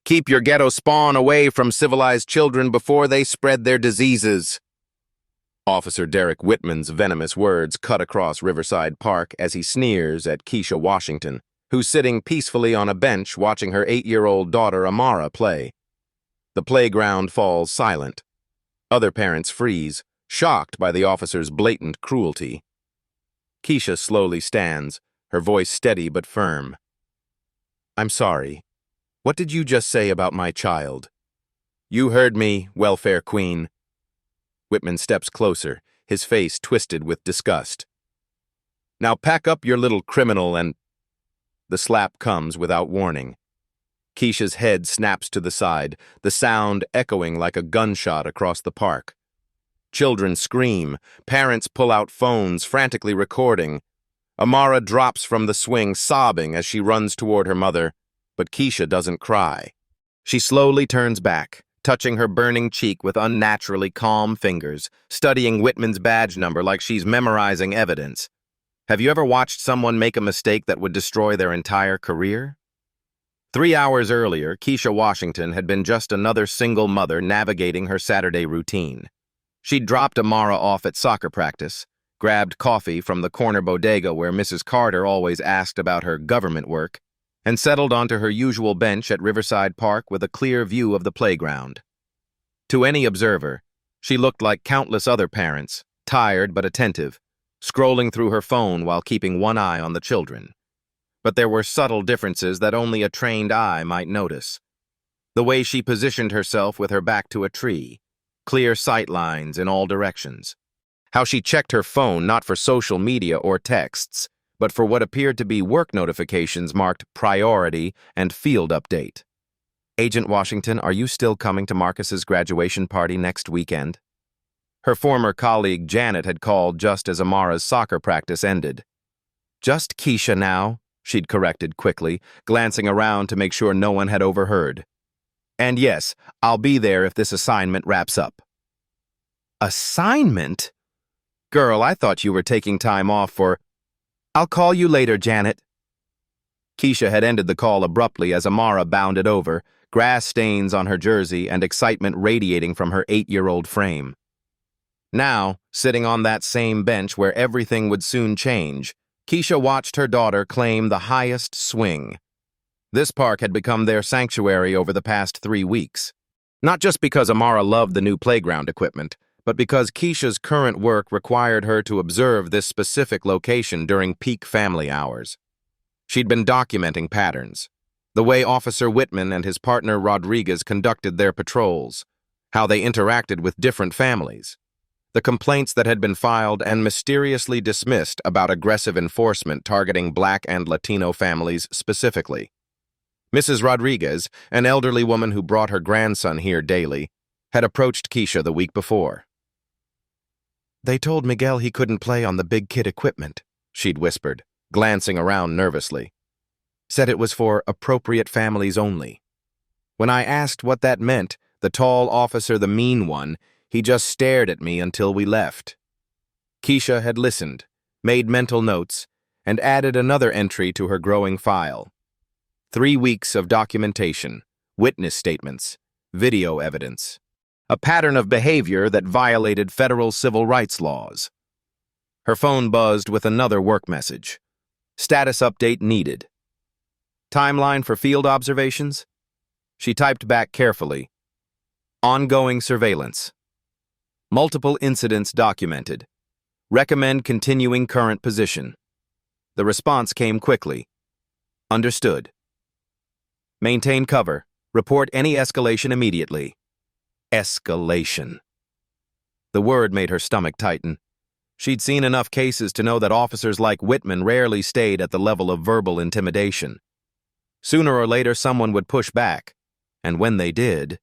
Keep your ghetto spawn away from civilized children before they spread their diseases. Officer Derek Whitman's venomous words cut across Riverside Park as he sneers at Kesha Washington, who's sitting peacefully on a bench watching her 8-year-old daughter Amara play. The playground falls silent. Other parents freeze, shocked by the officer's blatant cruelty. Kesha slowly stands, her voice steady but firm. "I'm sorry. What did you just say about my child?" "You heard me, welfare queen." Whitman steps closer, his face twisted with disgust. "Now pack up your little criminal and—" The slap comes without warning. Kesha's head snaps to the side, the sound echoing like a gunshot across the park. Children scream, parents pull out phones, frantically recording. Amara drops from the swing, sobbing as she runs toward her mother, but Kesha doesn't cry. She slowly turns back, touching her burning cheek with unnaturally calm fingers, studying Whitman's badge number like she's memorizing evidence. Have you ever watched someone make a mistake that would destroy their entire career? 3 hours earlier, Kesha Washington had been just another single mother navigating her Saturday routine. She'd dropped Amara off at soccer practice, grabbed coffee from the corner bodega where Mrs. Carter always asked about her government work, and settled onto her usual bench at Riverside Park with a clear view of the playground. To any observer, she looked like countless other parents, tired but attentive, scrolling through her phone while keeping one eye on the children. But there were subtle differences that only a trained eye might notice. The way she positioned herself with her back to a tree, clear sight lines in all directions. How she checked her phone not for social media or texts, but for what appeared to be work notifications marked priority and field update. "Agent Washington, are you still coming to Marcus's graduation party next weekend?" Her former colleague Janet had called just as Amara's soccer practice ended. "Just Kesha now," she'd corrected quickly, glancing around to make sure no one had overheard. "And yes, I'll be there if this assignment wraps up." "Assignment? Girl, I thought you were taking time off for—" "I'll call you later, Janet." Kesha had ended the call abruptly as Amara bounded over, grass stains on her jersey and excitement radiating from her 8-year-old frame. Now, sitting on that same bench where everything would soon change, Kesha watched her daughter claim the highest swing. This park had become their sanctuary over the past 3 weeks. Not just because Amara loved the new playground equipment, but because Kesha's current work required her to observe this specific location during peak family hours. She'd been documenting patterns, the way Officer Whitman and his partner Rodriguez conducted their patrols, how they interacted with different families, the complaints that had been filed and mysteriously dismissed about aggressive enforcement targeting Black and Latino families specifically. Mrs. Rodriguez, an elderly woman who brought her grandson here daily, had approached Kesha the week before. "They told Miguel he couldn't play on the big kid equipment," she'd whispered, glancing around nervously. "Said it was for appropriate families only. When I asked what that meant, the tall officer, the mean one, he just stared at me until we left." Kesha had listened, made mental notes, and added another entry to her growing file. 3 weeks of documentation, witness statements, video evidence. A pattern of behavior that violated federal civil rights laws. Her phone buzzed with another work message. Status update needed. Timeline for field observations? She typed back carefully. Ongoing surveillance. Multiple incidents documented. Recommend continuing current position. The response came quickly. Understood. Maintain cover. Report any escalation immediately. Escalation. The word made her stomach tighten. She'd seen enough cases to know that officers like Whitman rarely stayed at the level of verbal intimidation. Sooner or later, someone would push back. And when they did...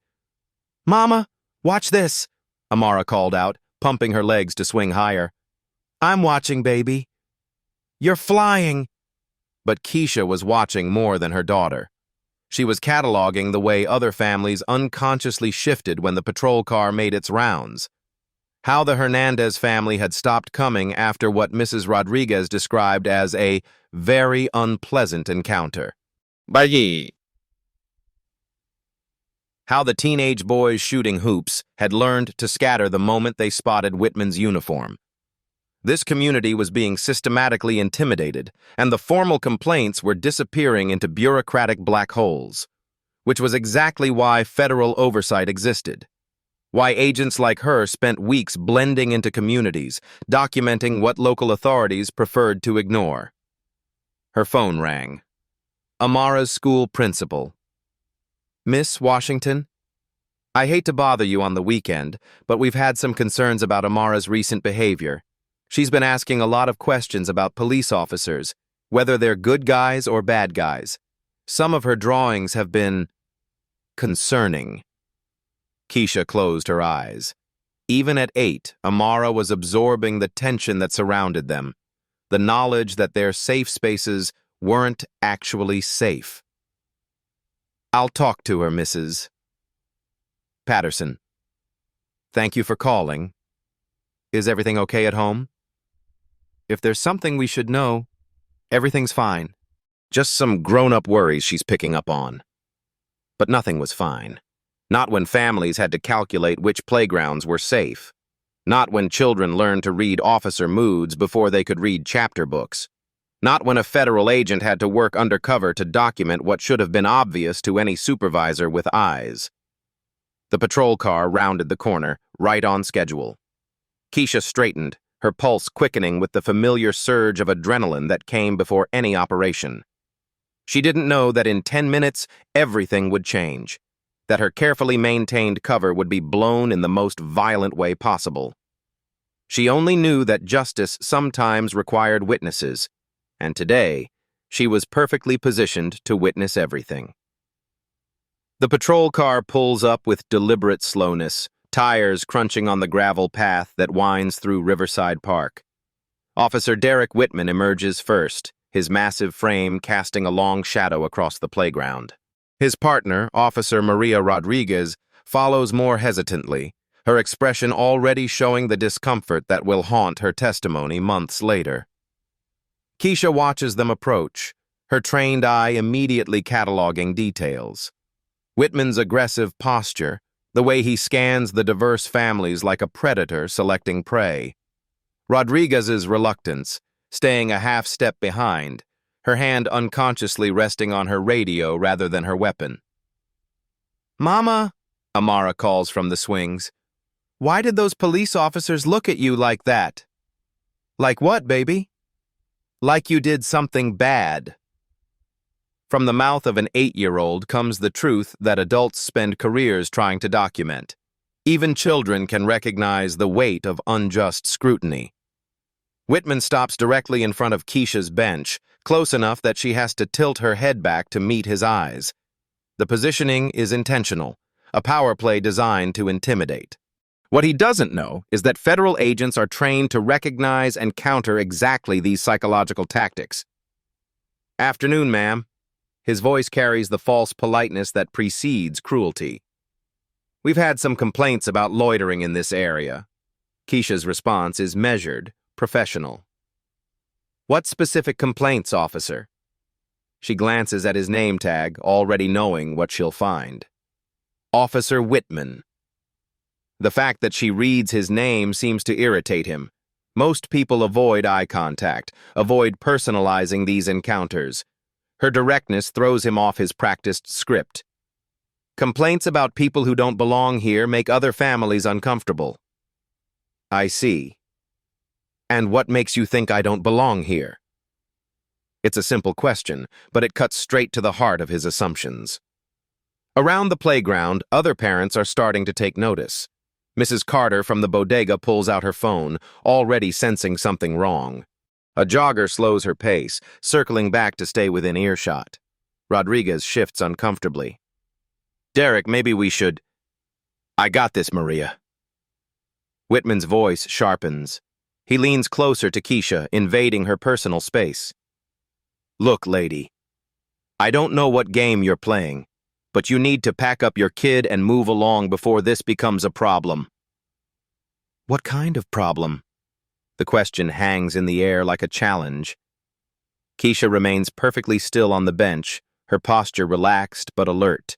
"Mama, watch this!" Amara called out, pumping her legs to swing higher. "I'm watching, baby." "You're flying!" But Kesha was watching more than her daughter. She was cataloging the way other families unconsciously shifted when the patrol car made its rounds. How the Hernandez family had stopped coming after what Mrs. Rodriguez described as a very unpleasant encounter. Bayi. How the teenage boys shooting hoops had learned to scatter the moment they spotted Whitman's uniform. This community was being systematically intimidated, and the formal complaints were disappearing into bureaucratic black holes, which was exactly why federal oversight existed. Why agents like her spent weeks blending into communities, documenting what local authorities preferred to ignore. Her phone rang. Amara's school principal. Miss Washington? I hate to bother you on the weekend, but we've had some concerns about Amara's recent behavior. She's been asking a lot of questions about police officers, whether they're good guys or bad guys. Some of her drawings have been concerning. Kesha closed her eyes. Even at 8, Amara was absorbing the tension that surrounded them, the knowledge that their safe spaces weren't actually safe. I'll talk to her, Mrs. Patterson. Thank you for calling. Is everything okay at home? If there's something we should know, everything's fine. Just some grown-up worries she's picking up on. But nothing was fine. Not when families had to calculate which playgrounds were safe. Not when children learned to read officer moods before they could read chapter books. Not when a federal agent had to work undercover to document what should have been obvious to any supervisor with eyes. The patrol car rounded the corner, right on schedule. Kesha straightened, her pulse quickening with the familiar surge of adrenaline that came before any operation. She didn't know that in 10 minutes, everything would change, that her carefully maintained cover would be blown in the most violent way possible. She only knew that justice sometimes required witnesses, and today, she was perfectly positioned to witness everything. The patrol car pulls up with deliberate slowness, tires crunching on the gravel path that winds through Riverside Park. Officer Derek Whitman emerges first, his massive frame casting a long shadow across the playground. His partner, Officer Maria Rodriguez, follows more hesitantly, her expression already showing the discomfort that will haunt her testimony months later. Kesha watches them approach, her trained eye immediately cataloging details. Whitman's aggressive posture, the way he scans the diverse families like a predator selecting prey. Rodriguez's reluctance, staying a half step behind, her hand unconsciously resting on her radio rather than her weapon. Mama, Amara calls from the swings. Why did those police officers look at you like that? Like what, baby? Like you did something bad. From the mouth of an 8-year-old comes the truth that adults spend careers trying to document. Even children can recognize the weight of unjust scrutiny. Whitman stops directly in front of Kesha's bench, close enough that she has to tilt her head back to meet his eyes. The positioning is intentional, a power play designed to intimidate. What he doesn't know is that federal agents are trained to recognize and counter exactly these psychological tactics. Afternoon, ma'am. His voice carries the false politeness that precedes cruelty. We've had some complaints about loitering in this area. Kesha's response is measured, professional. What specific complaints, officer? She glances at his name tag, already knowing what she'll find. Officer Whitman. The fact that she reads his name seems to irritate him. Most people avoid eye contact, avoid personalizing these encounters. Her directness throws him off his practiced script. Complaints about people who don't belong here make other families uncomfortable. I see. And what makes you think I don't belong here? It's a simple question, but it cuts straight to the heart of his assumptions. Around the playground, other parents are starting to take notice. Mrs. Carter from the bodega pulls out her phone, already sensing something wrong. A jogger slows her pace, circling back to stay within earshot. Rodriguez shifts uncomfortably. Derek, maybe we should... I got this, Maria. Whitman's voice sharpens. He leans closer to Kesha, invading her personal space. Look, lady. I don't know what game you're playing, but you need to pack up your kid and move along before this becomes a problem. What kind of problem? The question hangs in the air like a challenge. Kesha remains perfectly still on the bench, her posture relaxed but alert.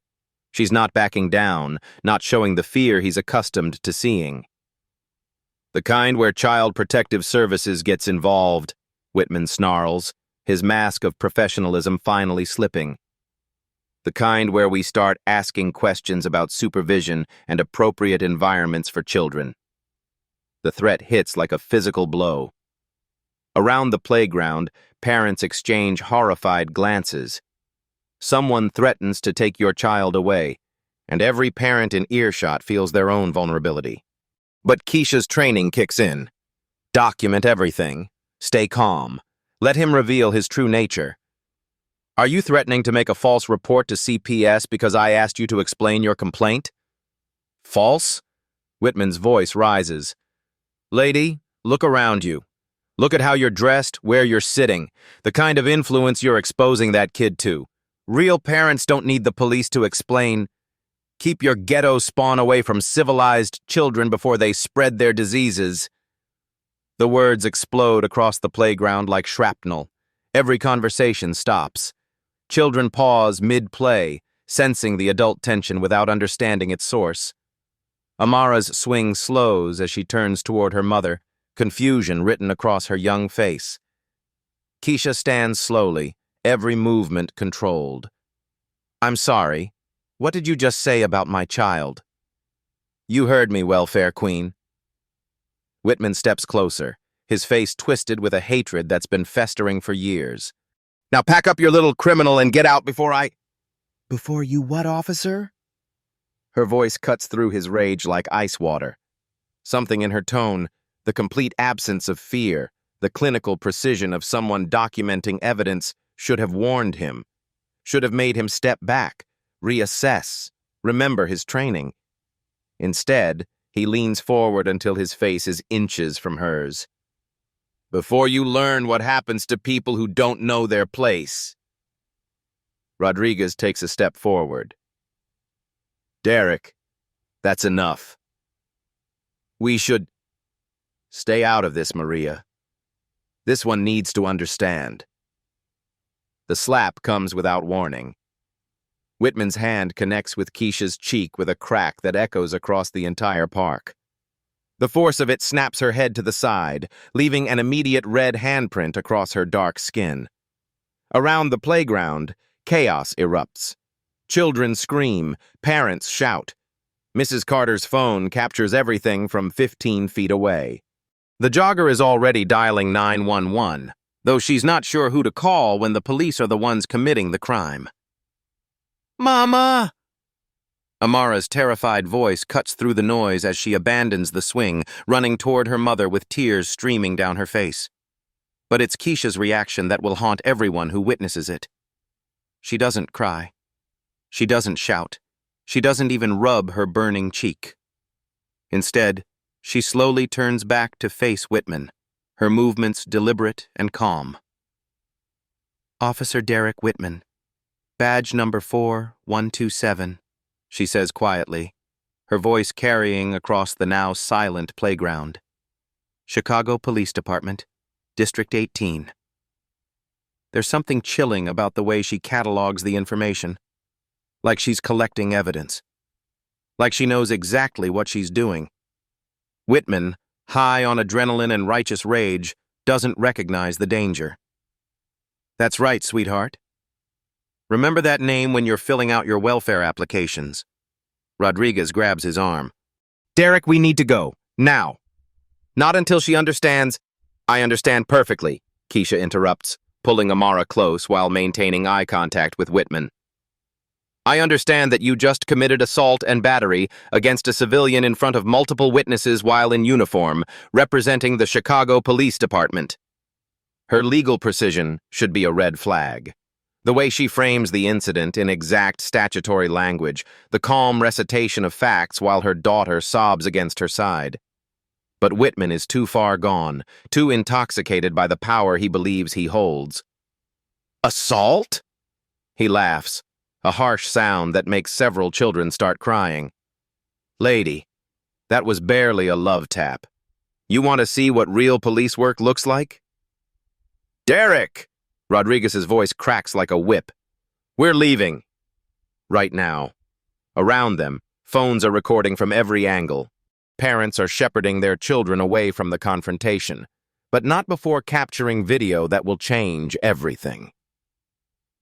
She's not backing down, not showing the fear he's accustomed to seeing. The kind where Child Protective Services gets involved, Whitman snarls, his mask of professionalism finally slipping. The kind where we start asking questions about supervision and appropriate environments for children. The threat hits like a physical blow. Around the playground, parents exchange horrified glances. Someone threatens to take your child away, and every parent in earshot feels their own vulnerability. But Kesha's training kicks in. Document everything. Stay calm. Let him reveal his true nature. Are you threatening to make a false report to CPS because I asked you to explain your complaint? False? Whitman's voice rises. Lady, look around you. Look at how you're dressed, where you're sitting, the kind of influence you're exposing that kid to. Real parents don't need the police to explain. Keep your ghetto spawn away from civilized children before they spread their diseases. The words explode across the playground like shrapnel. Every conversation stops. Children pause mid-play, sensing the adult tension without understanding its source. Amara's swing slows as she turns toward her mother, confusion written across her young face. Kesha stands slowly, every movement controlled. I'm sorry. What did you just say about my child? You heard me, welfare queen. Whitman steps closer, his face twisted with a hatred that's been festering for years. Now pack up your little criminal and get out before I— Before you what, officer? Her voice cuts through his rage like ice water. Something in her tone, the complete absence of fear, the clinical precision of someone documenting evidence, should have warned him, should have made him step back, reassess, remember his training. Instead, he leans forward until his face is inches from hers. Before you learn what happens to people who don't know their place. Rodriguez takes a step forward. Derek, that's enough. We should— Stay out of this, Maria. This one needs to understand. The slap comes without warning. Whitman's hand connects with Kesha's cheek with a crack that echoes across the entire park. The force of it snaps her head to the side, leaving an immediate red handprint across her dark skin. Around the playground, chaos erupts. Children scream, parents shout. Mrs. Carter's phone captures everything from 15 feet away. The jogger is already dialing 911, though she's not sure who to call when the police are the ones committing the crime. Mama! Amara's terrified voice cuts through the noise as she abandons the swing, running toward her mother with tears streaming down her face. But it's Kesha's reaction that will haunt everyone who witnesses it. She doesn't cry. She doesn't shout. She doesn't even rub her burning cheek. Instead, she slowly turns back to face Whitman, her movements deliberate and calm. Officer Derek Whitman, badge number 4127. She says quietly, her voice carrying across the now silent playground. Chicago Police Department, District 18. There's something chilling about the way she catalogs the information, like she's collecting evidence, like she knows exactly what she's doing. Whitman, high on adrenaline and righteous rage, doesn't recognize the danger. That's right, sweetheart. Remember that name when you're filling out your welfare applications. Rodriguez grabs his arm. Derek, we need to go. Now. Not until she understands. I understand perfectly, Kesha interrupts, pulling Amara close while maintaining eye contact with Whitman. I understand that you just committed assault and battery against a civilian in front of multiple witnesses while in uniform, representing the Chicago Police Department. Her legal precision should be a red flag. The way she frames the incident in exact statutory language, the calm recitation of facts while her daughter sobs against her side. But Whitman is too far gone, too intoxicated by the power he believes he holds. Assault? He laughs, a harsh sound that makes several children start crying. Lady, that was barely a love tap. You want to see what real police work looks like? Derek! Rodriguez's voice cracks like a whip. We're leaving. Right now. Around them, phones are recording from every angle. Parents are shepherding their children away from the confrontation, but not before capturing video that will change everything.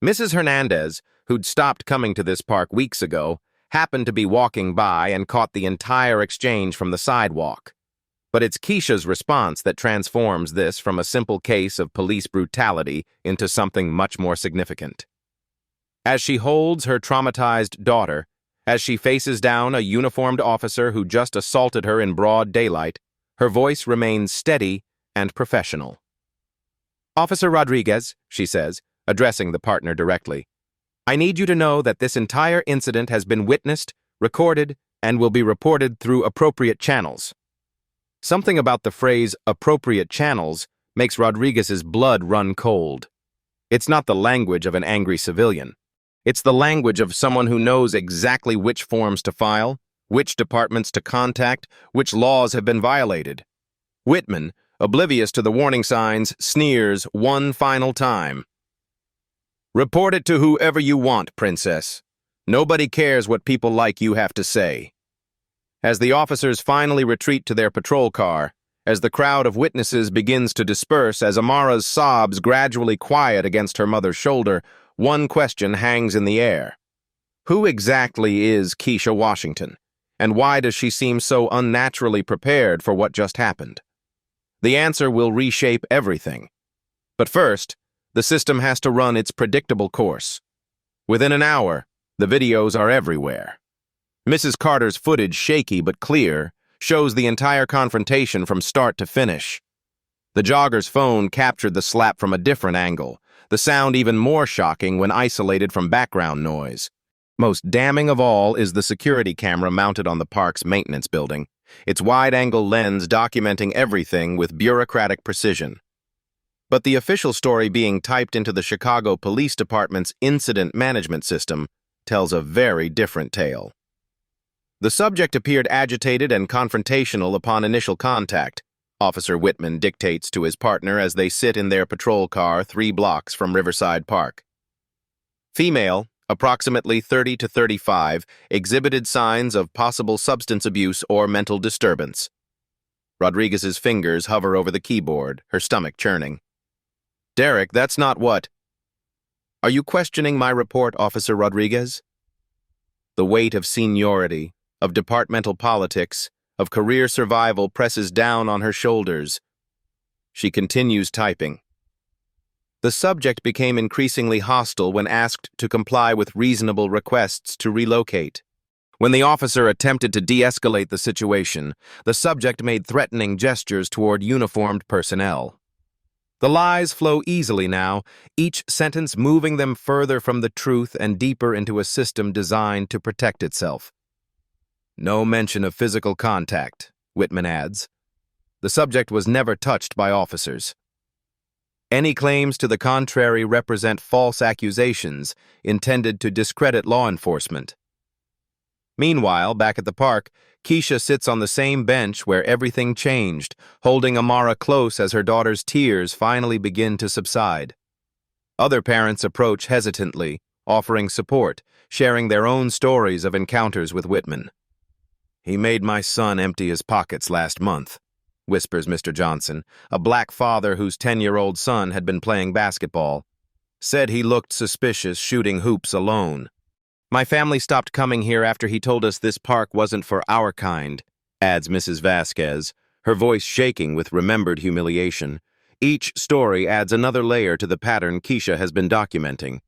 Mrs. Hernandez, who'd stopped coming to this park weeks ago, happened to be walking by and caught the entire exchange from the sidewalk. But it's Kesha's response that transforms this from a simple case of police brutality into something much more significant. As she holds her traumatized daughter, as she faces down a uniformed officer who just assaulted her in broad daylight, her voice remains steady and professional. "Officer Rodriguez," she says, addressing the partner directly, "I need you to know that this entire incident has been witnessed, recorded, and will be reported through appropriate channels." Something about the phrase "appropriate channels" makes Rodriguez's blood run cold. It's not the language of an angry civilian. It's the language of someone who knows exactly which forms to file, which departments to contact, which laws have been violated. Whitman, oblivious to the warning signs, sneers one final time. "Report it to whoever you want, princess. Nobody cares what people like you have to say." As the officers finally retreat to their patrol car, as the crowd of witnesses begins to disperse, as Amara's sobs gradually quiet against her mother's shoulder, one question hangs in the air. Who exactly is Kesha Washington, and why does she seem so unnaturally prepared for what just happened? The answer will reshape everything. But first, the system has to run its predictable course. Within an hour, the videos are everywhere. Mrs. Carter's footage, shaky but clear, shows the entire confrontation from start to finish. The jogger's phone captured the slap from a different angle, the sound even more shocking when isolated from background noise. Most damning of all is the security camera mounted on the park's maintenance building, its wide-angle lens documenting everything with bureaucratic precision. But the official story being typed into the Chicago Police Department's incident management system tells a very different tale. The subject appeared agitated and confrontational upon initial contact, Officer Whitman dictates to his partner as they sit in their patrol car 3 blocks from Riverside Park. Female, approximately 30 to 35, exhibited signs of possible substance abuse or mental disturbance. Rodriguez's fingers hover over the keyboard, her stomach churning. "Derek, that's not what—" "Are you questioning my report, Officer Rodriguez?" The weight of seniority, of departmental politics, of career survival presses down on her shoulders. She continues typing. The subject became increasingly hostile when asked to comply with reasonable requests to relocate. When the officer attempted to de-escalate the situation, the subject made threatening gestures toward uniformed personnel. The lies flow easily now, each sentence moving them further from the truth and deeper into a system designed to protect itself. "No mention of physical contact," Whitman adds. The subject was never touched by officers. Any claims to the contrary represent false accusations intended to discredit law enforcement. Meanwhile, back at the park, Kesha sits on the same bench where everything changed, holding Amara close as her daughter's tears finally begin to subside. Other parents approach hesitantly, offering support, sharing their own stories of encounters with Whitman. "He made my son empty his pockets last month," whispers Mr. Johnson, a black father whose 10-year-old son had been playing basketball. "Said he looked suspicious shooting hoops alone. My family stopped coming here after he told us this park wasn't for our kind," adds Mrs. Vasquez, her voice shaking with remembered humiliation. Each story adds another layer to the pattern Kesha has been documenting.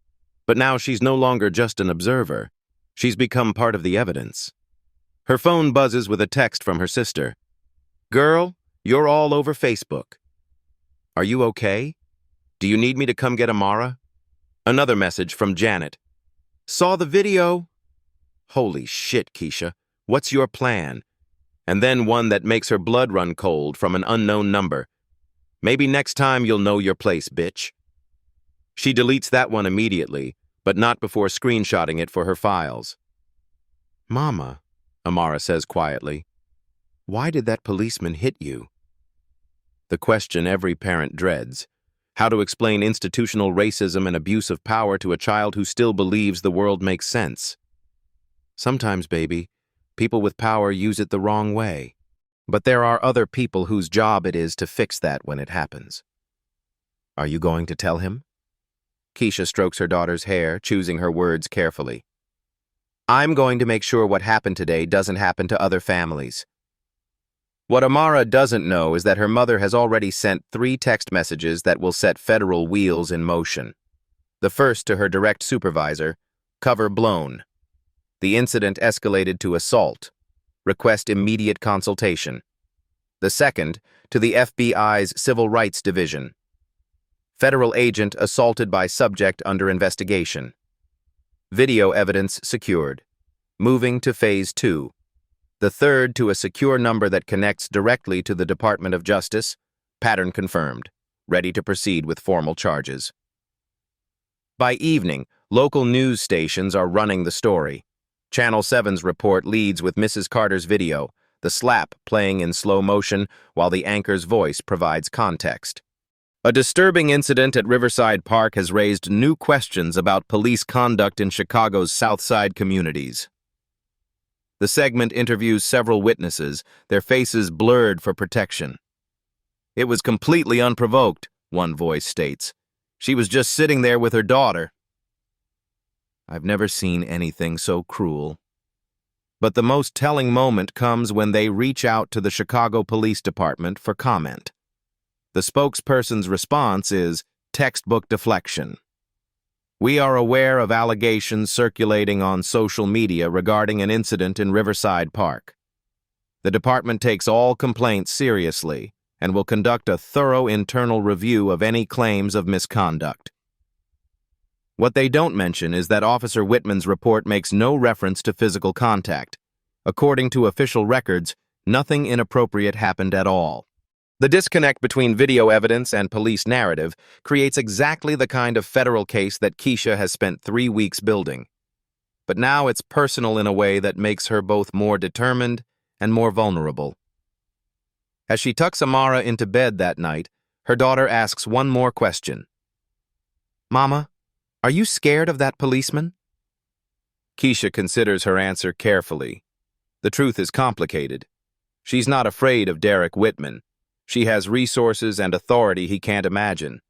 But now she's no longer just an observer. She's become part of the evidence. Her phone buzzes with a text from her sister. "Girl, you're all over Facebook. Are you okay? Do you need me to come get Amara?" Another message from Janet. "Saw the video." "Holy shit, Kesha. What's your plan?" And then one that makes her blood run cold from an unknown number. "Maybe next time you'll know your place, bitch." She deletes that one immediately, but not before screenshotting it for her files. "Mama," Amara says quietly, "why did that policeman hit you?" The question every parent dreads: how to explain institutional racism and abuse of power to a child who still believes the world makes sense. Sometimes, baby, people with power use it the wrong way. But there are other people whose job it is to fix that when it happens. Are you going to tell him? Kesha strokes her daughter's hair, choosing her words carefully. I'm going to make sure what happened today doesn't happen to other families. What Amara doesn't know is that her mother has already sent 3 text messages that will set federal wheels in motion. The first to her direct supervisor, cover blown. The incident escalated to assault. Request immediate consultation. The second to the FBI's Civil Rights Division. Federal agent assaulted by subject under investigation. Video evidence secured. Moving to Phase 2. The third to a secure number that connects directly to the Department of Justice. Pattern confirmed. Ready to proceed with formal charges. By evening, local news stations are running the story. Channel 7's report leads with Mrs. Carter's video, the slap playing in slow motion while the anchor's voice provides context. A disturbing incident at Riverside Park has raised new questions about police conduct in Chicago's South Side communities. The segment interviews several witnesses, their faces blurred for protection. It was completely unprovoked, one voice states. She was just sitting there with her daughter. I've never seen anything so cruel. But the most telling moment comes when they reach out to the Chicago Police Department for comment. The spokesperson's response is textbook deflection. We are aware of allegations circulating on social media regarding an incident in Riverside Park. The department takes all complaints seriously and will conduct a thorough internal review of any claims of misconduct. What they don't mention is that Officer Whitman's report makes no reference to physical contact. According to official records, nothing inappropriate happened at all. The disconnect between video evidence and police narrative creates exactly the kind of federal case that Kesha has spent 3 weeks building. But now it's personal in a way that makes her both more determined and more vulnerable. As she tucks Amara into bed that night, her daughter asks one more question. Mama, are you scared of that policeman? Kesha considers her answer carefully. The truth is complicated. She's not afraid of Derek Whitman. She has resources and authority he can't imagine.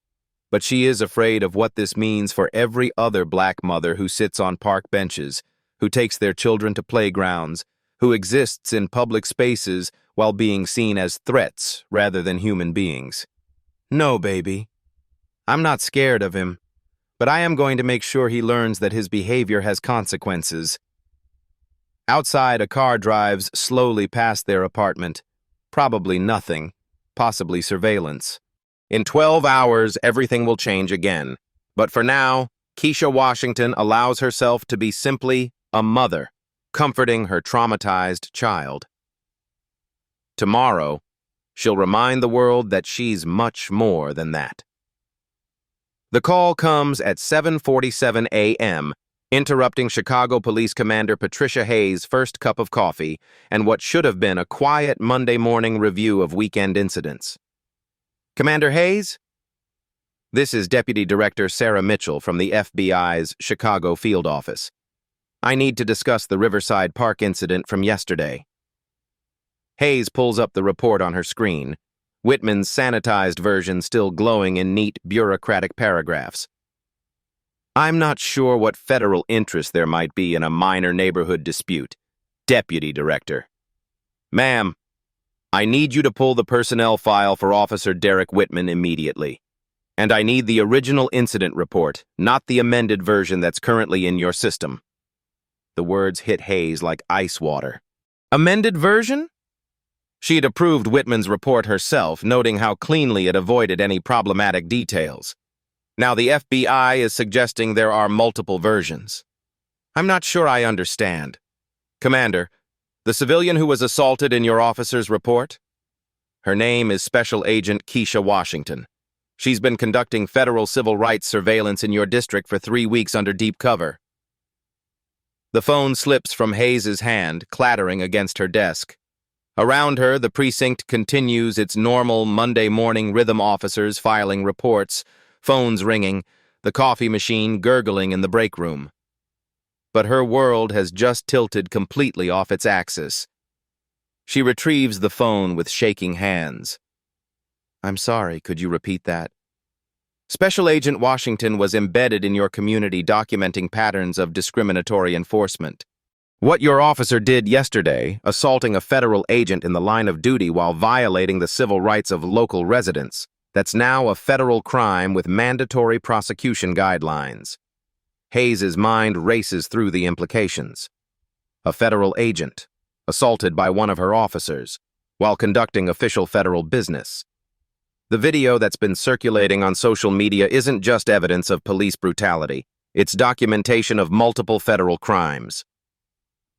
But she is afraid of what this means for every other black mother who sits on park benches, who takes their children to playgrounds, who exists in public spaces while being seen as threats rather than human beings. No, baby. I'm not scared of him, but I am going to make sure he learns that his behavior has consequences. Outside, a car drives slowly past their apartment. Probably nothing. Possibly surveillance. In 12 hours, everything will change again. But for now, Kesha Washington allows herself to be simply a mother, comforting her traumatized child. Tomorrow, she'll remind the world that she's much more than that. The call comes at 7:47 a.m., interrupting Chicago Police Commander Patricia Hayes' first cup of coffee and what should have been a quiet Monday morning review of weekend incidents. Commander Hayes? This is Deputy Director Sarah Mitchell from the FBI's Chicago Field Office. I need to discuss the Riverside Park incident from yesterday. Hayes pulls up the report on her screen, Whitman's sanitized version still glowing in neat bureaucratic paragraphs. I'm not sure what federal interest there might be in a minor neighborhood dispute. Deputy Director. Ma'am, I need you to pull the personnel file for Officer Derek Whitman immediately. And I need the original incident report, not the amended version that's currently in your system. The words hit Hayes like ice water. Amended version? She'd approved Whitman's report herself, noting how cleanly it avoided any problematic details. Now the FBI is suggesting there are multiple versions. I'm not sure I understand. Commander, the civilian who was assaulted in your officer's report? Her name is Special Agent Kesha Washington. She's been conducting federal civil rights surveillance in your district for 3 weeks under deep cover. The phone slips from Hayes' hand, clattering against her desk. Around her, the precinct continues its normal Monday morning rhythm, officers filing reports, phones ringing, the coffee machine gurgling in the break room. but her world has just tilted completely off its axis. She retrieves the phone with shaking hands. I'm sorry, could you repeat that? Special Agent Washington was embedded in your community documenting patterns of discriminatory enforcement. What your officer did yesterday, assaulting a federal agent in the line of duty while violating the civil rights of local residents, that's now a federal crime with mandatory prosecution guidelines. Hayes's mind races through the implications. A federal agent, assaulted by one of her officers, while conducting official federal business. The video that's been circulating on social media isn't just evidence of police brutality, it's documentation of multiple federal crimes.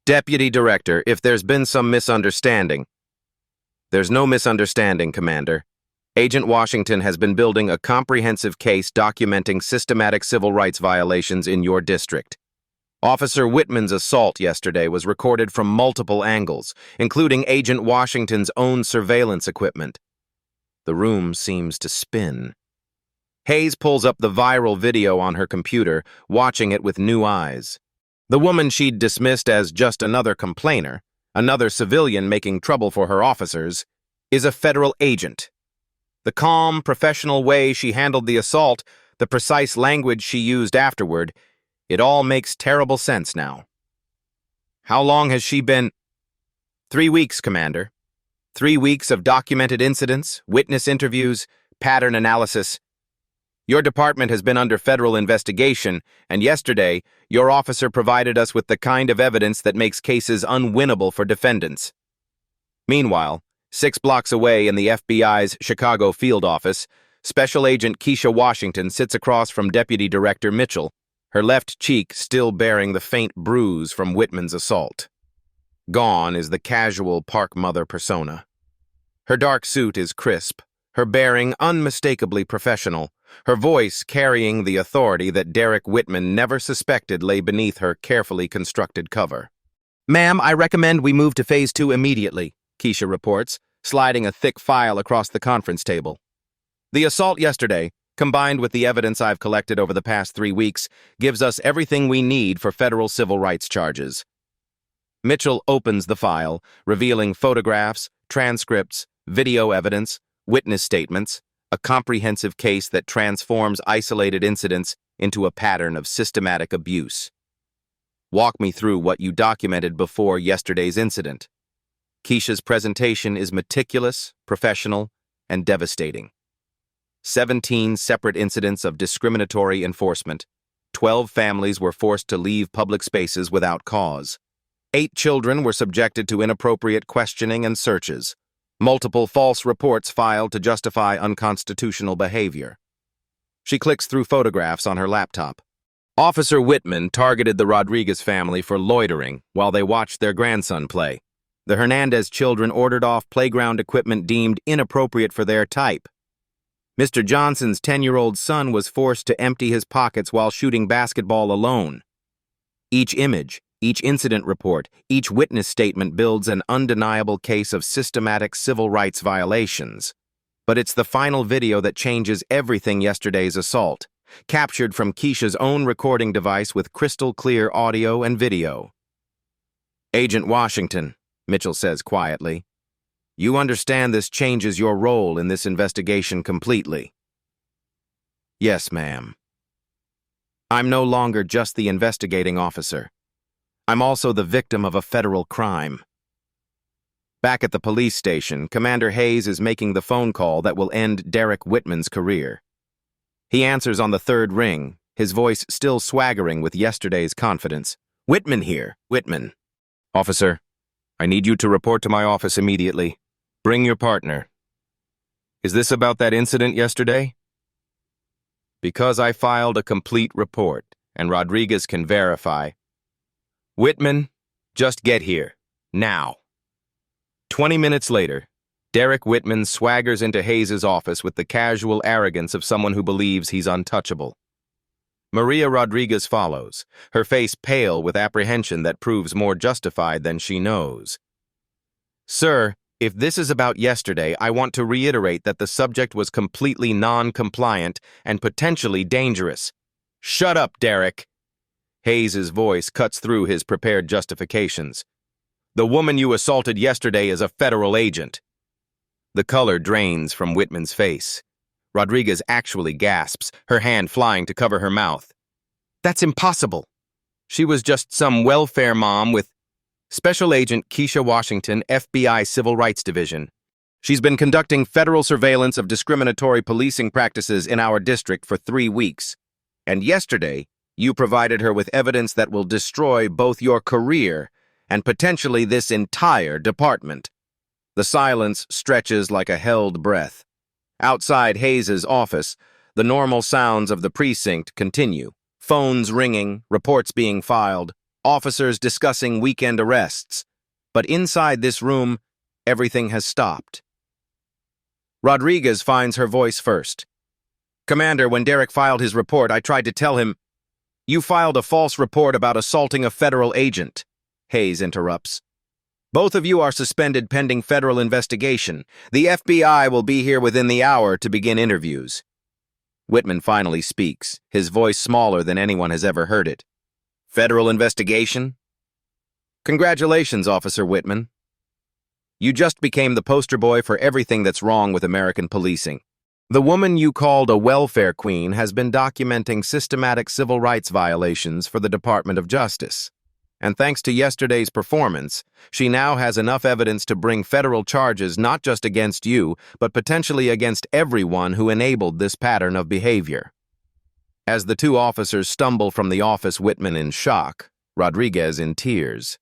Deputy Director, if there's been some misunderstanding. There's no misunderstanding, Commander. Agent Washington has been building a comprehensive case documenting systematic civil rights violations in your district. Officer Whitman's assault yesterday was recorded from multiple angles, including Agent Washington's own surveillance equipment. The room seems to spin. Hayes pulls up the viral video on her computer, watching it with new eyes. The woman she'd dismissed as just another complainer, another civilian making trouble for her officers, is a federal agent. The calm, professional way she handled the assault, the precise language she used afterward, it all makes terrible sense now. How long has she been? 3 weeks, Commander. 3 weeks of documented incidents, witness interviews, pattern analysis. Your department has been under federal investigation, and yesterday, your officer provided us with the kind of evidence that makes cases unwinnable for defendants. Meanwhile, 6 blocks away in the FBI's Chicago field office, Special Agent Kesha Washington sits across from Deputy Director Mitchell, her left cheek still bearing the faint bruise from Whitman's assault. Gone is the casual park mother persona. Her dark suit is crisp, her bearing unmistakably professional, her voice carrying the authority that Derek Whitman never suspected lay beneath her carefully constructed cover. Ma'am, I recommend we move to Phase 2 immediately, Kesha reports, sliding a thick file across the conference table. The assault yesterday, combined with the evidence I've collected over the past 3 weeks, gives us everything we need for federal civil rights charges. Mitchell opens the file, revealing photographs, transcripts, video evidence, witness statements, a comprehensive case that transforms isolated incidents into a pattern of systematic abuse. Walk me through what you documented before yesterday's incident. Kesha's presentation is meticulous, professional, and devastating. 17 separate incidents of discriminatory enforcement. 12 families were forced to leave public spaces without cause. 8 children were subjected to inappropriate questioning and searches. Multiple false reports filed to justify unconstitutional behavior. She clicks through photographs on her laptop. Officer Whitman targeted the Rodriguez family for loitering while they watched their grandson play. The Hernandez children ordered off playground equipment deemed inappropriate for their type. Mr. Johnson's 10-year-old son was forced to empty his pockets while shooting basketball alone. Each image, each incident report, each witness statement builds an undeniable case of systematic civil rights violations. But it's the final video that changes everything yesterday's assault, captured from Kesha's own recording device with crystal-clear audio and video. Agent Washington, Mitchell says quietly, you understand this changes your role in this investigation completely. Yes, ma'am. I'm no longer just the investigating officer. I'm also the victim of a federal crime. Back at the police station, Commander Hayes is making the phone call that will end Derek Whitman's career. He answers on the third ring, his voice still swaggering with yesterday's confidence. Whitman here, Whitman. Officer, I need you to report to my office immediately. Bring your partner. Is this about that incident yesterday? Because I filed a complete report, and Rodriguez can verify. Whitman, just get here, now. 20 minutes later, Derek Whitman swaggers into Hayes' office with the casual arrogance of someone who believes he's untouchable. Maria Rodriguez follows, her face pale with apprehension that proves more justified than she knows. Sir, if this is about yesterday, I want to reiterate that the subject was completely non-compliant and potentially dangerous. Shut up, Derek. Hayes's voice cuts through his prepared justifications. "The woman you assaulted yesterday is a federal agent." The color drains from Whitman's face. Rodriguez actually gasps, her hand flying to cover her mouth. "That's impossible. She was just some welfare mom with Special Agent Kesha Washington, FBI Civil Rights Division. She's been conducting federal surveillance of discriminatory policing practices in our district for 3 weeks. And yesterday, you provided her with evidence that will destroy both your career and potentially this entire department." The silence stretches like a held breath. Outside Hayes's office, the normal sounds of the precinct continue. Phones ringing, reports being filed, officers discussing weekend arrests. But inside this room, everything has stopped. Rodriguez finds her voice first. "Commander, when Derek filed his report, I tried to tell him, 'You filed a false report about assaulting a federal agent,'" Hayes interrupts. "Both of you are suspended pending federal investigation. The FBI will be here within the hour to begin interviews." Whitman finally speaks, his voice smaller than anyone has ever heard it. "Federal investigation?" "Congratulations, Officer Whitman. You just became the poster boy for everything that's wrong with American policing. The woman you called a welfare queen has been documenting systematic civil rights violations for the Department of Justice. And thanks to yesterday's performance, she now has enough evidence to bring federal charges not just against you, but potentially against everyone who enabled this pattern of behavior." As the two officers stumble from the office, Whitman in shock, Rodriguez in tears.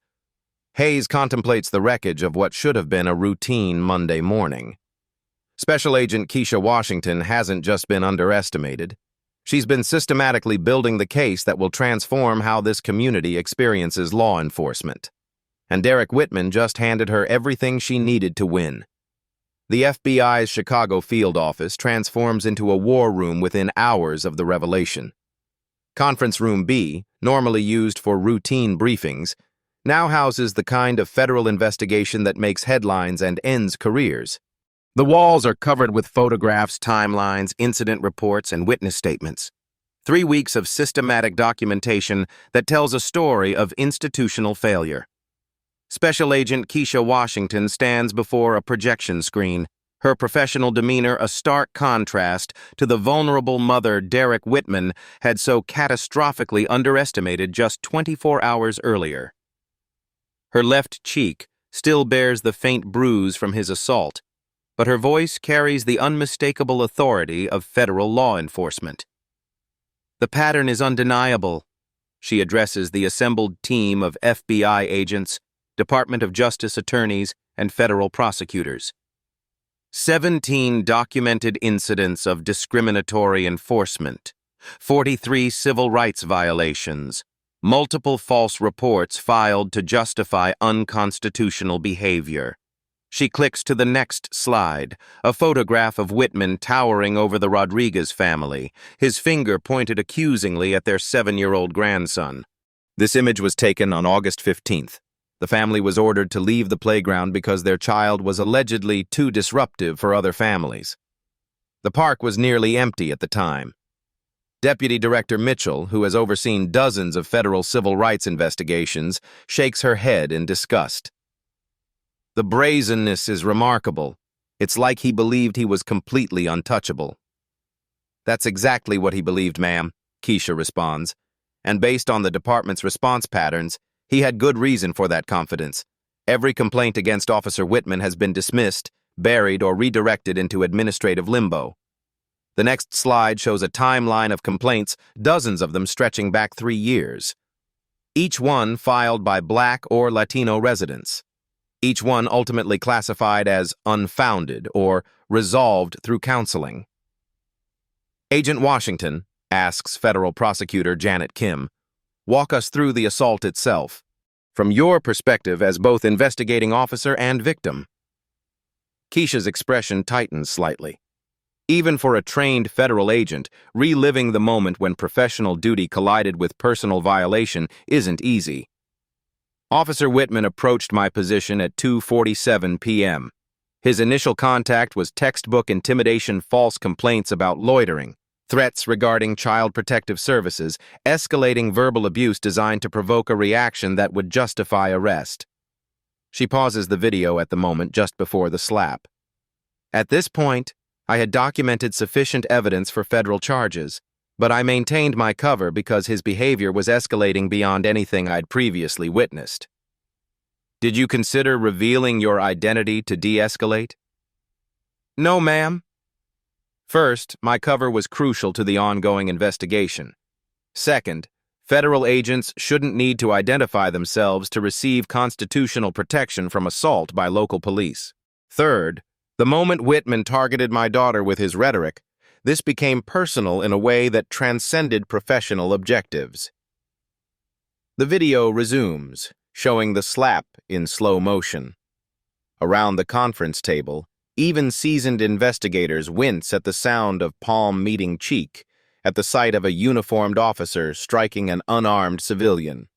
Hayes contemplates the wreckage of what should have been a routine Monday morning. Special Agent Kesha Washington hasn't just been underestimated. She's been systematically building the case that will transform how this community experiences law enforcement. And Derek Whitman just handed her everything she needed to win. The FBI's Chicago field office transforms into a war room within hours of the revelation. Conference Room B, normally used for routine briefings, now houses the kind of federal investigation that makes headlines and ends careers. The walls are covered with photographs, timelines, incident reports, and witness statements. 3 weeks of systematic documentation that tells a story of institutional failure. Special Agent Kesha Washington stands before a projection screen, her professional demeanor a stark contrast to the vulnerable mother Derek Whitman had so catastrophically underestimated just 24 hours earlier. Her left cheek still bears the faint bruise from his assault, but her voice carries the unmistakable authority of federal law enforcement. "The pattern is undeniable," she addresses the assembled team of FBI agents, Department of Justice attorneys, and federal prosecutors. 17 documented incidents of discriminatory enforcement, 43 civil rights violations, multiple false reports filed to justify unconstitutional behavior. She clicks to the next slide, a photograph of Whitman towering over the Rodriguez family, his finger pointed accusingly at their 7-year-old grandson. This image was taken on August 15th. The family was ordered to leave the playground because their child was allegedly too disruptive for other families. The park was nearly empty at the time. Deputy Director Mitchell, who has overseen dozens of federal civil rights investigations, shakes her head in disgust. "The brazenness is remarkable. It's like he believed he was completely untouchable." "That's exactly what he believed, ma'am," Kesha responds. "And based on the department's response patterns, he had good reason for that confidence. Every complaint against Officer Whitman has been dismissed, buried, or redirected into administrative limbo." The next slide shows a timeline of complaints, dozens of them stretching back 3 years. Each one filed by Black or Latino residents. Each one ultimately classified as unfounded or resolved through counseling. "Agent Washington," asks federal prosecutor Janet Kim, "walk us through the assault itself, from your perspective as both investigating officer and victim." Kesha's expression tightens slightly. Even for a trained federal agent, reliving the moment when professional duty collided with personal violation isn't easy. "Officer Whitman approached my position at 2:47 p.m. His initial contact was textbook intimidation, false complaints about loitering, threats regarding Child Protective Services, escalating verbal abuse designed to provoke a reaction that would justify arrest. She pauses the video at the moment just before the slap. At this point, I had documented sufficient evidence for federal charges, but I maintained my cover because his behavior was escalating beyond anything I'd previously witnessed. Did you consider revealing your identity to de-escalate? No, ma'am. First, my cover was crucial to the ongoing investigation. Second, federal agents shouldn't need to identify themselves to receive constitutional protection from assault by local police. Third, the moment Whitman targeted my daughter with his rhetoric, this became personal in a way that transcended professional objectives. The video resumes, showing the slap in slow motion. Around the conference table, even seasoned investigators wince at the sound of palm meeting cheek at the sight of a uniformed officer striking an unarmed civilian.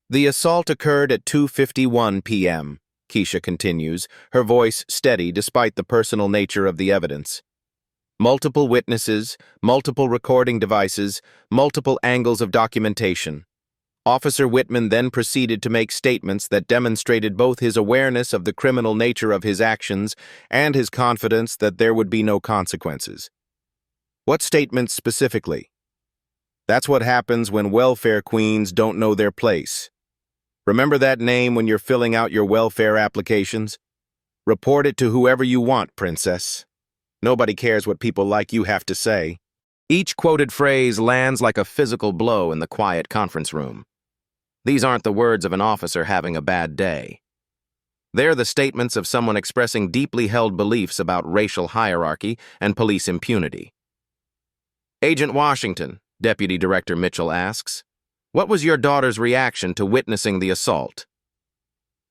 The assault occurred at 2:51 p.m., Kesha continues, her voice steady despite the personal nature of the evidence. Multiple witnesses, multiple recording devices, multiple angles of documentation. Officer Whitman then proceeded to make statements that demonstrated both his awareness of the criminal nature of his actions and his confidence that there would be no consequences. What statements specifically? That's what happens when welfare queens don't know their place. Remember that name when you're filling out your welfare applications? Report it to whoever you want, princess. Nobody cares what people like you have to say. Each quoted phrase lands like a physical blow in the quiet conference room. These aren't the words of an officer having a bad day. They're the statements of someone expressing deeply held beliefs about racial hierarchy and police impunity. Agent Washington, Deputy Director Mitchell asks, what was your daughter's reaction to witnessing the assault?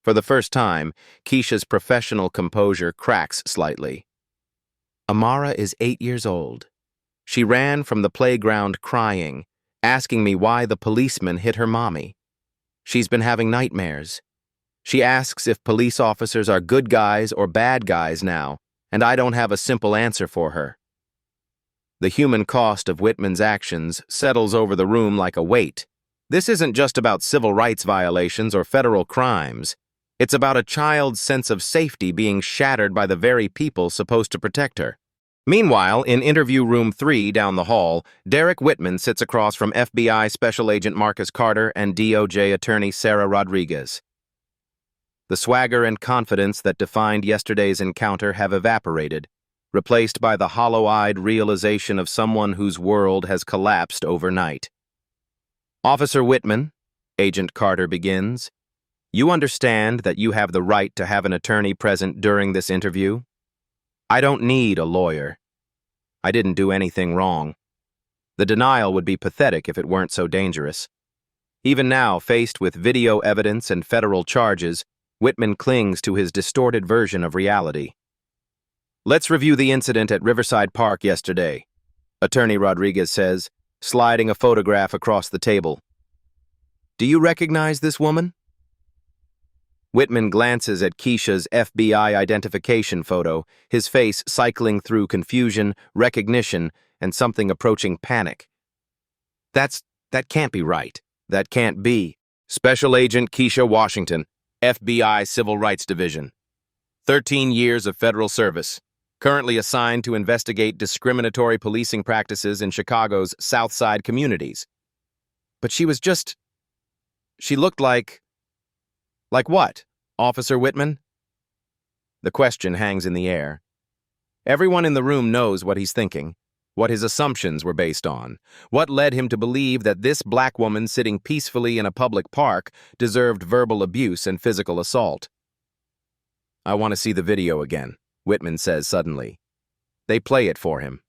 For the first time, Kesha's professional composure cracks slightly. Amara is 8 years old. She ran from the playground crying, asking me why the policeman hit her mommy. She's been having nightmares. She asks if police officers are good guys or bad guys now, and I don't have a simple answer for her. The human cost of Whitman's actions settles over the room like a weight. This isn't just about civil rights violations or federal crimes. It's about a child's sense of safety being shattered by the very people supposed to protect her. Meanwhile, in interview room 3 down the hall, Derek Whitman sits across from FBI Special Agent Marcus Carter and DOJ Attorney Sarah Rodriguez. The swagger and confidence that defined yesterday's encounter have evaporated, replaced by the hollow-eyed realization of someone whose world has collapsed overnight. Officer Whitman, Agent Carter begins, you understand that you have the right to have an attorney present during this interview? I don't need a lawyer. I didn't do anything wrong. The denial would be pathetic if it weren't so dangerous. Even now, faced with video evidence and federal charges, Whitman clings to his distorted version of reality. Let's review the incident at Riverside Park yesterday, Attorney Rodriguez says, sliding a photograph across the table. Do you recognize this woman? Whitman glances at Kesha's FBI identification photo, his face cycling through confusion, recognition, and something approaching panic. That can't be right. That can't be. Special Agent Kesha Washington, FBI Civil Rights Division. 13 years of federal service. Currently assigned to investigate discriminatory policing practices in Chicago's South Side communities. But she looked like what, Officer Whitman? The question hangs in the air. Everyone in the room knows what he's thinking, what his assumptions were based on, what led him to believe that this black woman sitting peacefully in a public park deserved verbal abuse and physical assault. I want to see the video again, Whitman says suddenly. They play it for him.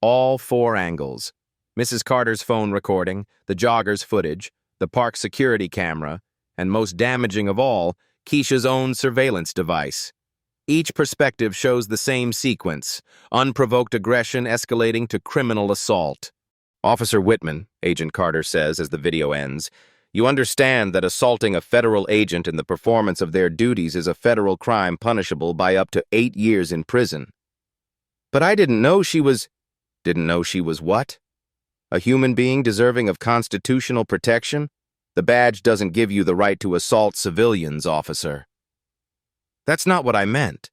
All 4 angles. Mrs. Carter's phone recording, the jogger's footage, the park security camera, and most damaging of all, Kesha's own surveillance device. Each perspective shows the same sequence, unprovoked aggression escalating to criminal assault. Officer Whitman, Agent Carter says as the video ends, you understand that assaulting a federal agent in the performance of their duties is a federal crime punishable by up to 8 years in prison. But I didn't know she was... Didn't know she was what? A human being deserving of constitutional protection? The badge doesn't give you the right to assault civilians, officer. That's not what I meant.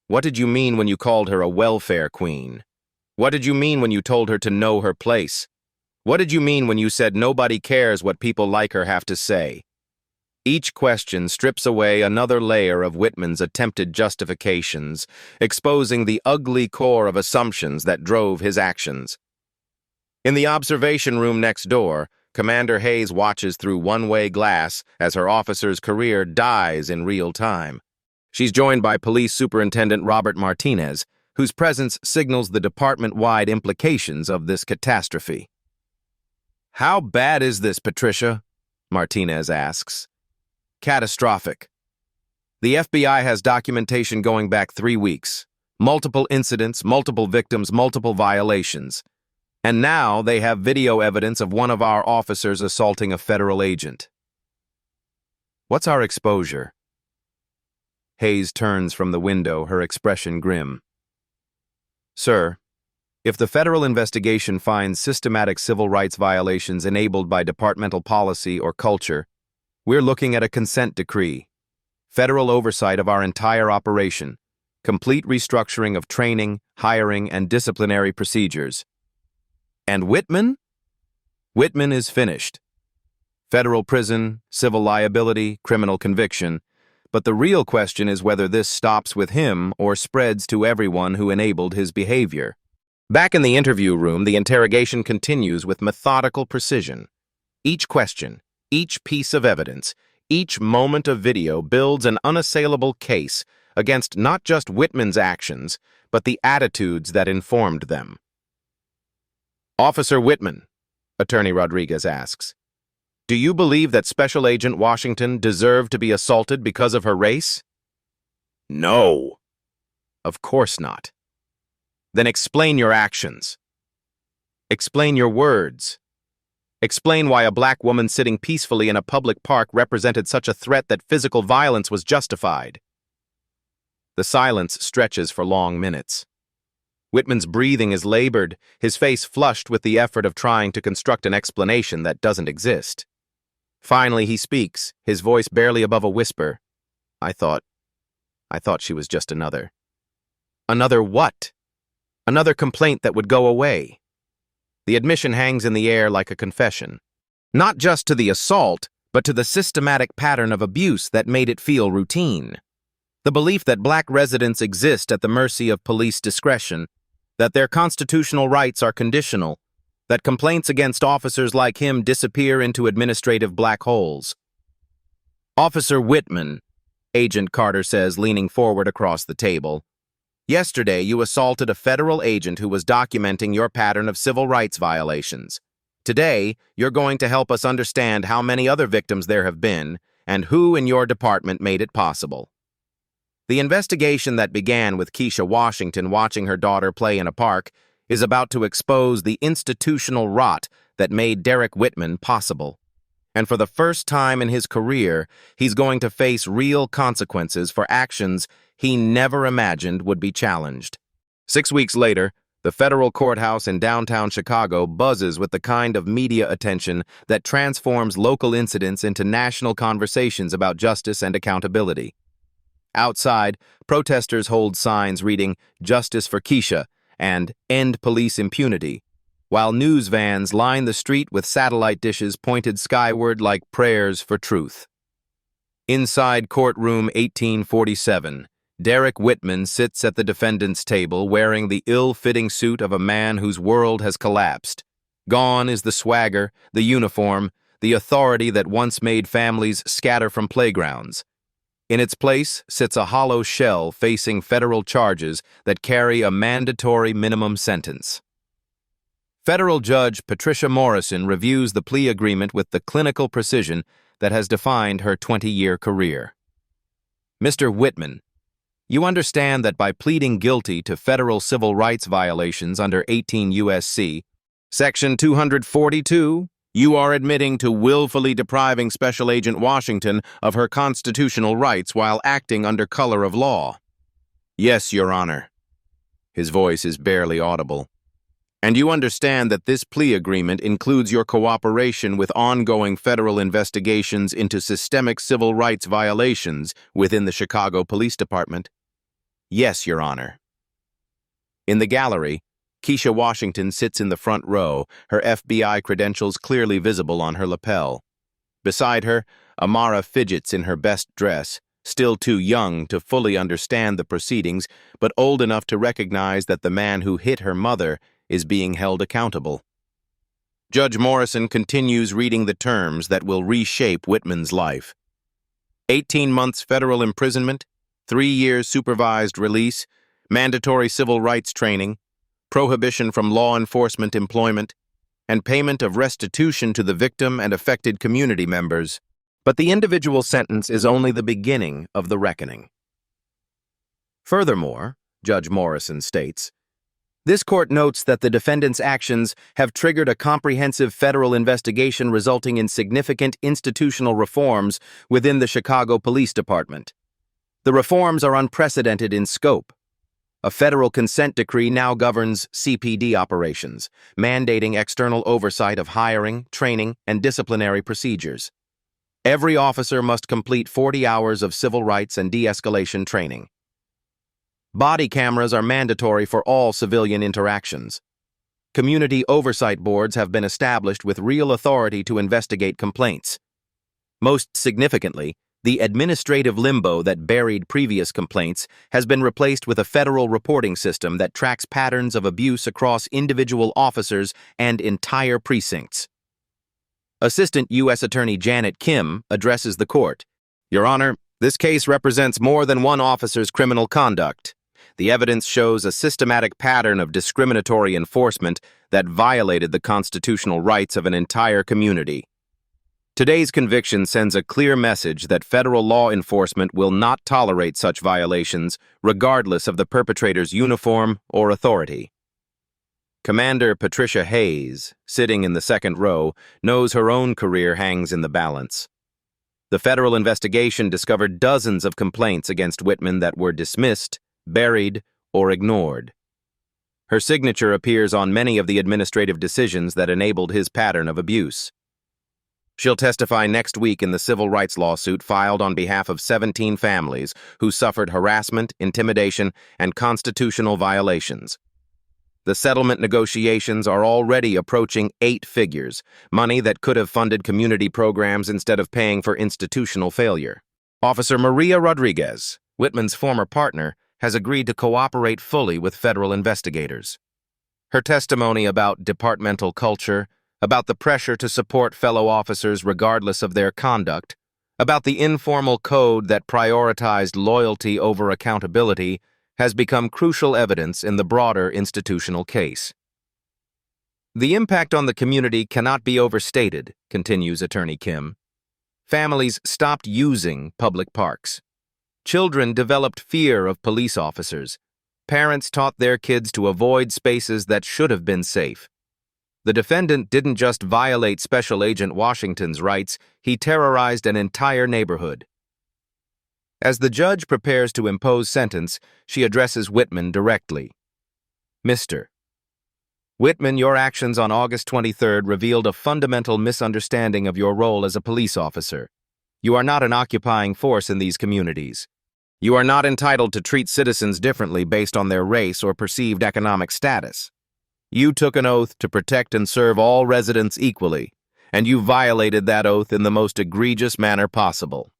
What did you mean when you called her a welfare queen? What did you mean when you told her to know her place? What did you mean when you said nobody cares what people like her have to say? Each question strips away another layer of Whitman's attempted justifications, exposing the ugly core of assumptions that drove his actions. In the observation room next door, Commander Hayes watches through one-way glass as her officer's career dies in real time. She's joined by Police Superintendent Robert Martinez, whose presence signals the department-wide implications of this catastrophe. "How bad is this, Patricia?" Martinez asks. "Catastrophic. The FBI has documentation going back 3 weeks. Multiple incidents, multiple victims, multiple violations. And now they have video evidence of one of our officers assaulting a federal agent. What's our exposure?" Hayes turns from the window, her expression grim. "Sir, if the federal investigation finds systematic civil rights violations enabled by departmental policy or culture, we're looking at a consent decree, federal oversight of our entire operation, complete restructuring of training, hiring, and disciplinary procedures. And Whitman? Whitman is finished. Federal prison, civil liability, criminal conviction. But the real question is whether this stops with him or spreads to everyone who enabled his behavior." Back in the interview room, the interrogation continues with methodical precision. Each question, each piece of evidence, each moment of video builds an unassailable case against not just Whitman's actions, but the attitudes that informed them. "Officer Whitman," Attorney Rodriguez asks, "do you believe that Special Agent Washington deserved to be assaulted because of her race?" "No." "Of course not." "Then explain your actions. Explain your words. Explain why a black woman sitting peacefully in a public park represented such a threat that physical violence was justified." The silence stretches for long minutes. Whitman's breathing is labored, his face flushed with the effort of trying to construct an explanation that doesn't exist. Finally he speaks, his voice barely above a whisper. I thought she was just another." "Another what?" "Another complaint that would go away." The admission hangs in the air like a confession. Not just to the assault, but to the systematic pattern of abuse that made it feel routine. The belief that black residents exist at the mercy of police discretion, that their constitutional rights are conditional, that complaints against officers like him disappear into administrative black holes. "Officer Whitman," Agent Carter says, leaning forward across the table, "yesterday you assaulted a federal agent who was documenting your pattern of civil rights violations. Today, you're going to help us understand how many other victims there have been and who in your department made it possible." The investigation that began with Kesha Washington watching her daughter play in a park is about to expose the institutional rot that made Derek Whitman possible. And for the first time in his career, he's going to face real consequences for actions he never imagined would be challenged. 6 weeks later, the federal courthouse in downtown Chicago buzzes with the kind of media attention that transforms local incidents into national conversations about justice and accountability. Outside, protesters hold signs reading "Justice for Kesha" and "End Police Impunity," while news vans line the street with satellite dishes pointed skyward like prayers for truth. Inside courtroom 1847, Derek Whitman sits at the defendant's table wearing the ill-fitting suit of a man whose world has collapsed. Gone is the swagger, the uniform, the authority that once made families scatter from playgrounds. In its place sits a hollow shell facing federal charges that carry a mandatory minimum sentence. Federal Judge Patricia Morrison reviews the plea agreement with the clinical precision that has defined her 20-year career. "Mr. Whitman, you understand that by pleading guilty to federal civil rights violations under 18 U.S.C. Section 242, you are admitting to willfully depriving Special Agent Washington of her constitutional rights while acting under color of law." "Yes, Your Honor." His voice is barely audible. And you understand that this plea agreement includes your cooperation with ongoing federal investigations into systemic civil rights violations within the Chicago Police Department? Yes, Your Honor. In the gallery, Kesha Washington sits in the front row, her FBI credentials clearly visible on her lapel. Beside her, Amara fidgets in her best dress, still too young to fully understand the proceedings, but old enough to recognize that the man who hit her mother is being held accountable. Judge Morrison continues reading the terms that will reshape Whitman's life. 18 months federal imprisonment, 3 years supervised release, mandatory civil rights training, prohibition from law enforcement employment, and payment of restitution to the victim and affected community members. But the individual sentence is only the beginning of the reckoning. Furthermore, Judge Morrison states, this court notes that the defendant's actions have triggered a comprehensive federal investigation resulting in significant institutional reforms within the Chicago Police Department. The reforms are unprecedented in scope. A federal consent decree now governs CPD operations, mandating external oversight of hiring, training, and disciplinary procedures. Every officer must complete 40 hours of civil rights and de-escalation training. Body cameras are mandatory for all civilian interactions. Community oversight boards have been established with real authority to investigate complaints. Most significantly, the administrative limbo that buried previous complaints has been replaced with a federal reporting system that tracks patterns of abuse across individual officers and entire precincts. Assistant U.S. Attorney Janet Kim addresses the court. Your Honor, this case represents more than one officer's criminal conduct. The evidence shows a systematic pattern of discriminatory enforcement that violated the constitutional rights of an entire community. Today's conviction sends a clear message that federal law enforcement will not tolerate such violations, regardless of the perpetrator's uniform or authority. Commander Patricia Hayes, sitting in the second row, knows her own career hangs in the balance. The federal investigation discovered dozens of complaints against Whitman that were dismissed, buried, or ignored. Her signature appears on many of the administrative decisions that enabled his pattern of abuse. She'll testify next week in the civil rights lawsuit filed on behalf of 17 families who suffered harassment, intimidation, and constitutional violations. The settlement negotiations are already approaching 8 figures, money that could have funded community programs instead of paying for institutional failure. Officer Maria Rodriguez, Whitman's former partner, has agreed to cooperate fully with federal investigators. Her testimony about departmental culture, about the pressure to support fellow officers regardless of their conduct, about the informal code that prioritized loyalty over accountability, has become crucial evidence in the broader institutional case. The impact on the community cannot be overstated, continues Attorney Kim. Families stopped using public parks. Children developed fear of police officers. Parents taught their kids to avoid spaces that should have been safe. The defendant didn't just violate Special Agent Washington's rights, he terrorized an entire neighborhood. As the judge prepares to impose sentence, she addresses Whitman directly. Mr. Whitman, your actions on August 23rd revealed a fundamental misunderstanding of your role as a police officer. You are not an occupying force in these communities. You are not entitled to treat citizens differently based on their race or perceived economic status. You took an oath to protect and serve all residents equally, and you violated that oath in the most egregious manner possible.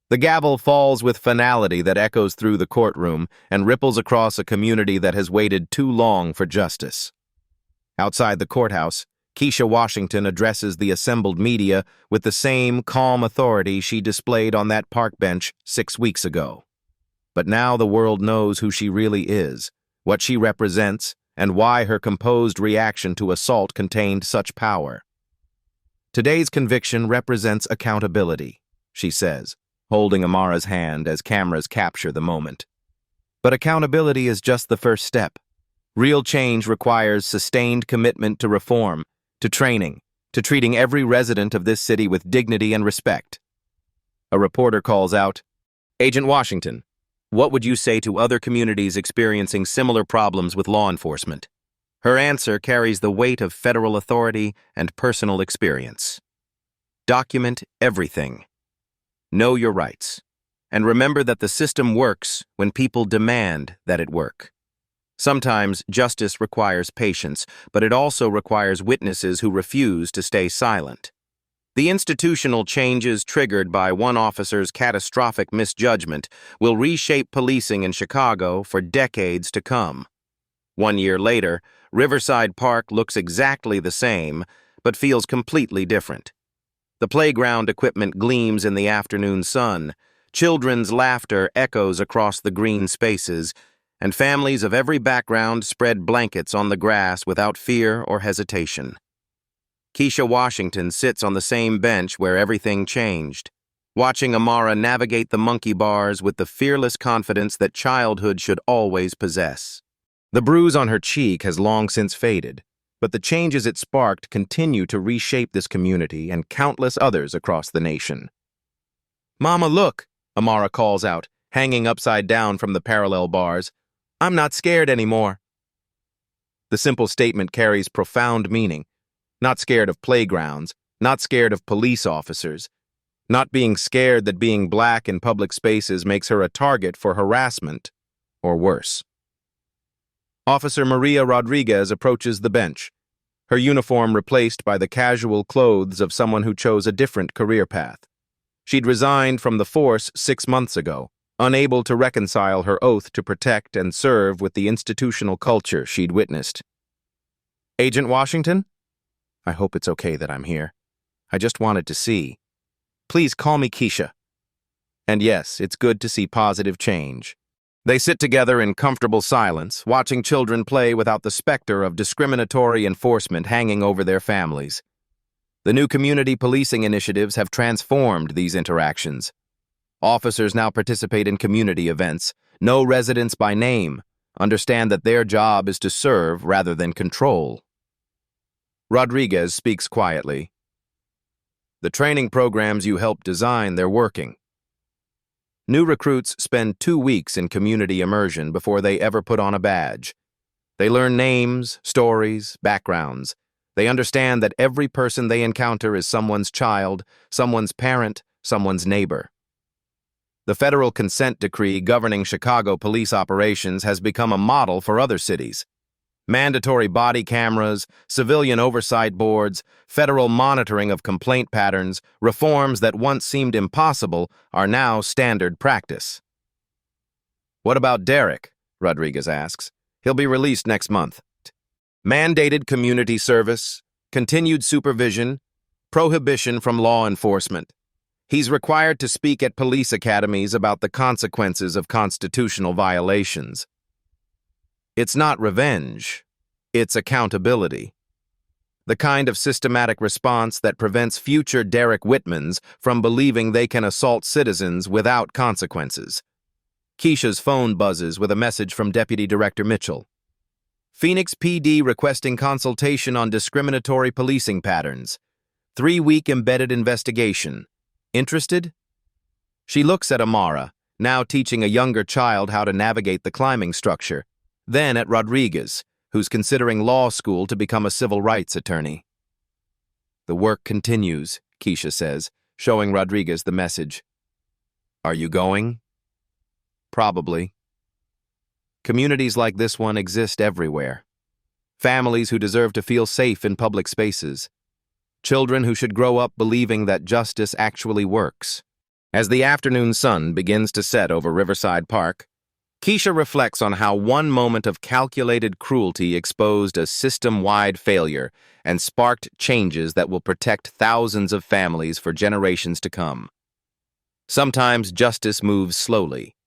The gavel falls with finality that echoes through the courtroom and ripples across a community that has waited too long for justice. Outside the courthouse, Kesha Washington addresses the assembled media with the same calm authority she displayed on that park bench 6 weeks ago. But now the world knows who she really is, what she represents, and why her composed reaction to assault contained such power. Today's conviction represents accountability, she says, holding Amara's hand as cameras capture the moment. But accountability is just the first step. Real change requires sustained commitment to reform, to training, to treating every resident of this city with dignity and respect. A reporter calls out, Agent Washington, what would you say to other communities experiencing similar problems with law enforcement? Her answer carries the weight of federal authority and personal experience. Document everything. Know your rights. And remember that the system works when people demand that it work. Sometimes justice requires patience, but it also requires witnesses who refuse to stay silent. The institutional changes triggered by one officer's catastrophic misjudgment will reshape policing in Chicago for decades to come. 1 year later, Riverside Park looks exactly the same, but feels completely different. The playground equipment gleams in the afternoon sun, children's laughter echoes across the green spaces, and families of every background spread blankets on the grass without fear or hesitation. Kesha Washington sits on the same bench where everything changed, watching Amara navigate the monkey bars with the fearless confidence that childhood should always possess. The bruise on her cheek has long since faded, but the changes it sparked continue to reshape this community and countless others across the nation. "Mama, look," Amara calls out, hanging upside down from the parallel bars. "I'm not scared anymore." The simple statement carries profound meaning. Not scared of playgrounds, not scared of police officers, not being scared that being black in public spaces makes her a target for harassment, or worse. Officer Maria Rodriguez approaches the bench, her uniform replaced by the casual clothes of someone who chose a different career path. She'd resigned from the force 6 months ago, unable to reconcile her oath to protect and serve with the institutional culture she'd witnessed. "Agent Washington? I hope it's okay that I'm here. I just wanted to see. Please call me Kesha." And yes, it's good to see positive change. They sit together in comfortable silence, watching children play without the specter of discriminatory enforcement hanging over their families. The new community policing initiatives have transformed these interactions. Officers now participate in community events, know residents by name, understand that their job is to serve rather than control. Rodriguez speaks quietly. "The training programs you helped design, they're working." New recruits spend 2 weeks in community immersion before they ever put on a badge. They learn names, stories, backgrounds. They understand that every person they encounter is someone's child, someone's parent, someone's neighbor. The federal consent decree governing Chicago police operations has become a model for other cities. Mandatory body cameras, civilian oversight boards, federal monitoring of complaint patterns, reforms that once seemed impossible are now standard practice. "What about Derek?" Rodriguez asks. "He'll be released next month." Mandated community service, continued supervision, prohibition from law enforcement. He's required to speak at police academies about the consequences of constitutional violations. It's not revenge, it's accountability. The kind of systematic response that prevents future Derek Whitmans from believing they can assault citizens without consequences. Kesha's phone buzzes with a message from Deputy Director Mitchell. "Phoenix PD requesting consultation on discriminatory policing patterns. 3-week embedded investigation. Interested?" She looks at Amara, now teaching a younger child how to navigate the climbing structure, then at Rodriguez, who's considering law school to become a civil rights attorney. "The work continues," Kesha says, showing Rodriguez the message. "Are you going?" "Probably." Communities like this one exist everywhere. Families who deserve to feel safe in public spaces. Children who should grow up believing that justice actually works. As the afternoon sun begins to set over Riverside Park, Kesha reflects on how one moment of calculated cruelty exposed a system-wide failure and sparked changes that will protect thousands of families for generations to come. Sometimes justice moves slowly.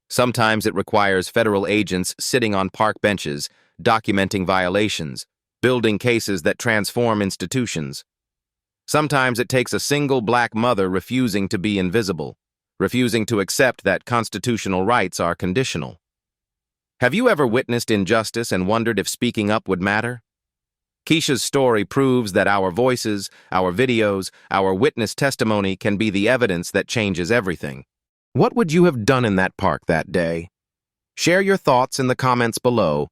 Sometimes it requires federal agents sitting on park benches, documenting violations, building cases that transform institutions. Sometimes it takes a single black mother refusing to be invisible, refusing to accept that constitutional rights are conditional. Have you ever witnessed injustice and wondered if speaking up would matter? Kesha's story proves that our voices, our videos, our witness testimony can be the evidence that changes everything. What would you have done in that park that day? Share your thoughts in the comments below,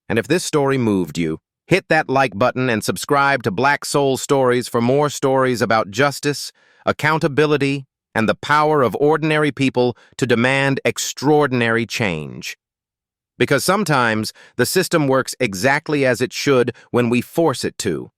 and if this story moved you, Hit that like button and subscribe to Black Soul Stories for more stories about justice, accountability, and the power of ordinary people to demand extraordinary change. Because sometimes the system works exactly as it should when we force it to.